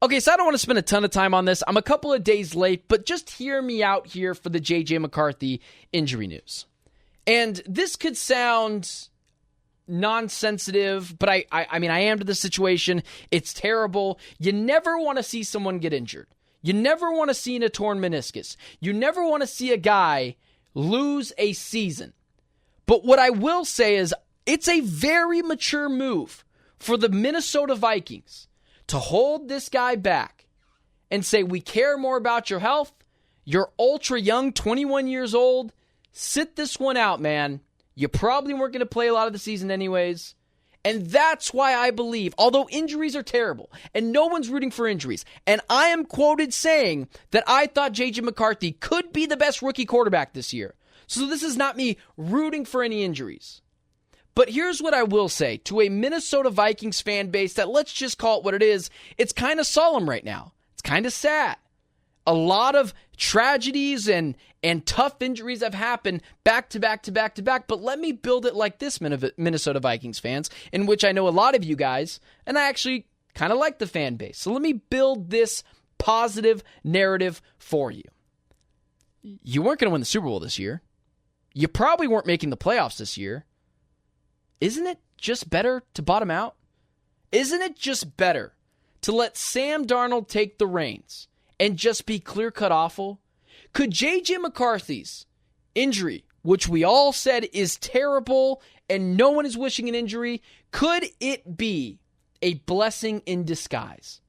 Okay, so I don't want to spend a ton of time on this. I'm a couple of days late, but just hear me out here for the JJ McCarthy injury news. And this could sound non-sensitive, but I mean, I am to the situation. It's terrible. You never want to see someone get injured. You never want to see a torn meniscus. You never want to see a guy lose a season. But what I will say is it's a very mature move for the Minnesota Vikings to hold this guy back and say, we care more about your health. You're ultra young, 21 years old. Sit this one out, man. You probably weren't going to play a lot of the season anyways. And that's why I believe, although injuries are terrible, and no one's rooting for injuries, and I am quoted saying that I thought JJ McCarthy could be the best rookie quarterback this year. So this is not me rooting for any injuries. But here's what I will say to a Minnesota Vikings fan base that, let's just call it what it is, it's kind of solemn right now. It's kind of sad. A lot of tragedies and tough injuries have happened back to back to back to back. But let me build it like this, Minnesota Vikings fans, in which I know a lot of you guys, and I actually kind of like the fan base. So let me build this positive narrative for you. You weren't going to win the Super Bowl this year. You probably weren't making the playoffs this year. Isn't it just better to bottom out? Isn't it just better to let Sam Darnold take the reins and just be clear-cut awful? Could JJ McCarthy's injury, which we all said is terrible and no one is wishing an injury, could it be a blessing in disguise?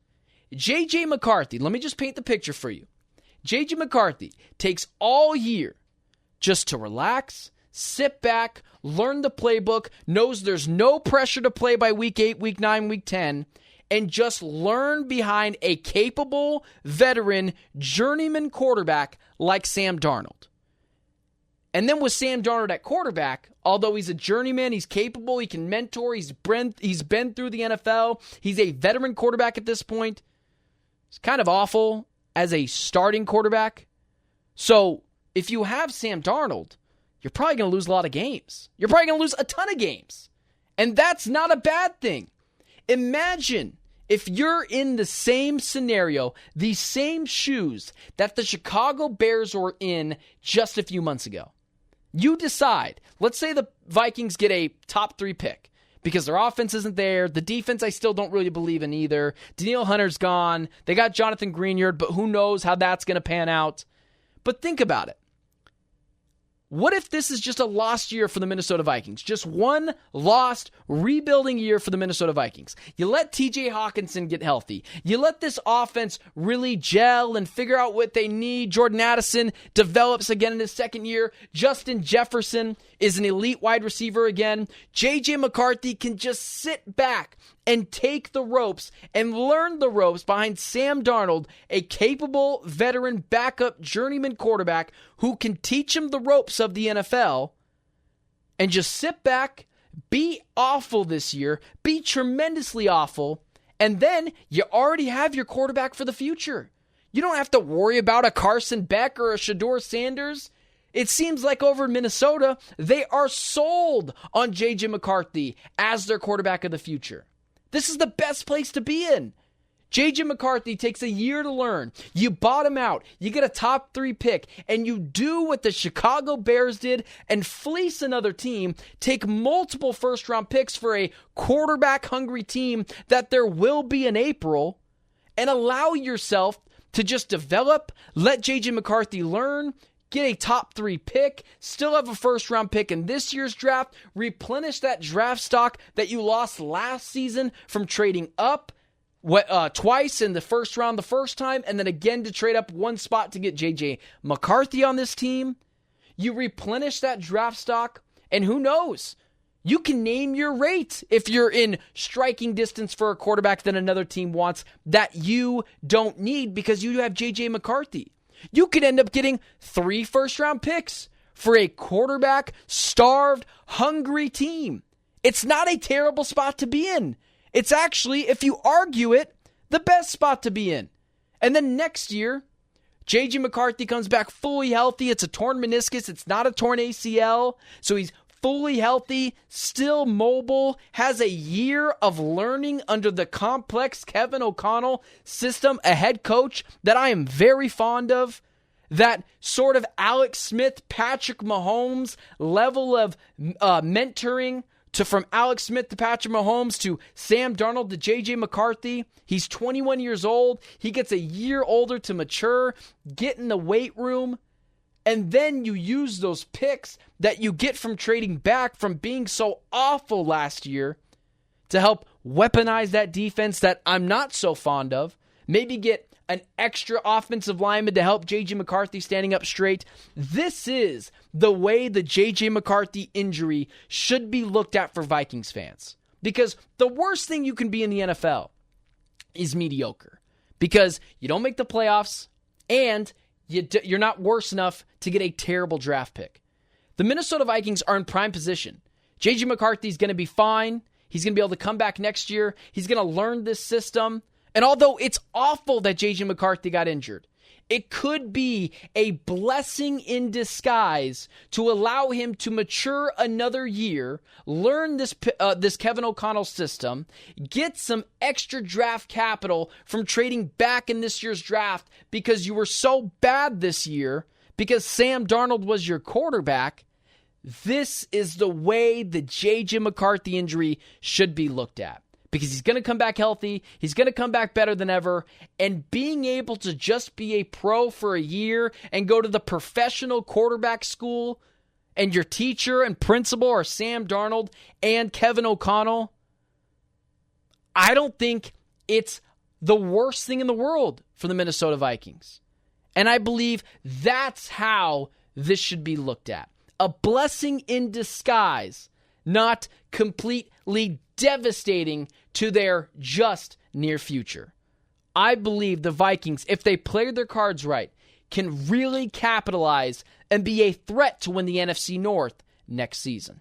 JJ McCarthy, let me just paint the picture for you. JJ McCarthy takes all year just to relax, sit back, learn the playbook, knows there's no pressure to play by week 8, week 9, week 10, and just learn behind a capable, veteran, journeyman quarterback like Sam Darnold. And then with Sam Darnold at quarterback, although he's a journeyman, he's capable, he can mentor, he's been through the NFL, he's a veteran quarterback at this point. It's kind of awful as a starting quarterback. So if you have Sam Darnold, you're probably going to lose a lot of games. You're probably going to lose a ton of games. And that's not a bad thing. Imagine if you're in the same scenario, the same shoes that the Chicago Bears were in just a few months ago. You decide, let's say the Vikings get a top 3 pick because their offense isn't there. The defense I still don't really believe in either. Danielle Hunter's gone. They got Jonathan Greenyard, but who knows how that's going to pan out. But think about it. What if this is just a lost year for the Minnesota Vikings? Just one lost, rebuilding year for the Minnesota Vikings. You let TJ Hawkinson get healthy. You let this offense really gel and figure out what they need. Jordan Addison develops again in his second year. Justin Jefferson is an elite wide receiver again. JJ McCarthy can just sit back and take the ropes and learn the ropes behind Sam Darnold, a capable veteran backup journeyman quarterback who can teach him the ropes of the NFL, and just sit back, be awful this year, be tremendously awful, and then you already have your quarterback for the future. You don't have to worry about a Carson Beck or a Shedeur Sanders. It seems like over in Minnesota, they are sold on JJ McCarthy as their quarterback of the future. This is the best place to be in. JJ McCarthy takes a year to learn. You bottom out. You get a top 3 pick. And you do what the Chicago Bears did and fleece another team. Take multiple first-round picks for a quarterback-hungry team that there will be in April. And allow yourself to just develop. Let JJ McCarthy learn. Get a top 3 pick, still have a first-round pick in this year's draft, replenish that draft stock that you lost last season from trading up twice in the first round the first time, and then again to trade up one spot to get JJ McCarthy on this team. You replenish that draft stock, and who knows? You can name your rate if you're in striking distance for a quarterback that another team wants that you don't need because you have JJ McCarthy. You could end up getting 3 first-round picks for a quarterback-starved, hungry team. It's not a terrible spot to be in. It's actually, if you argue it, the best spot to be in. And then next year, JJ McCarthy comes back fully healthy. It's a torn meniscus. It's not a torn ACL. So he's fully healthy, still mobile, has a year of learning under the complex Kevin O'Connell system, a head coach that I am very fond of. That sort of Alex Smith, Patrick Mahomes level of mentoring from Alex Smith to Patrick Mahomes to Sam Darnold to JJ McCarthy. He's 21 years old. He gets a year older to mature, get in the weight room, and then you use those picks that you get from trading back from being so awful last year to help weaponize that defense that I'm not so fond of. Maybe get an extra offensive lineman to help JJ McCarthy standing up straight. This is the way the JJ McCarthy injury should be looked at for Vikings fans. Because the worst thing you can be in the NFL is mediocre. Because you don't make the playoffs and you're not worse enough to get a terrible draft pick. The Minnesota Vikings are in prime position. JJ McCarthy is going to be fine. He's going to be able to come back next year. He's going to learn this system. And although it's awful that JJ McCarthy got injured, it could be a blessing in disguise to allow him to mature another year, learn this Kevin O'Connell system, get some extra draft capital from trading back in this year's draft because you were so bad this year, because Sam Darnold was your quarterback. This is the way the JJ McCarthy injury should be looked at. Because he's going to come back healthy, he's going to come back better than ever, and being able to just be a pro for a year and go to the professional quarterback school, and your teacher and principal are Sam Darnold and Kevin O'Connell, I don't think it's the worst thing in the world for the Minnesota Vikings. And I believe that's how this should be looked at. A blessing in disguise, not completely devastating to their just near future. I believe the Vikings, if they play their cards right, can really capitalize and be a threat to win the NFC North next season.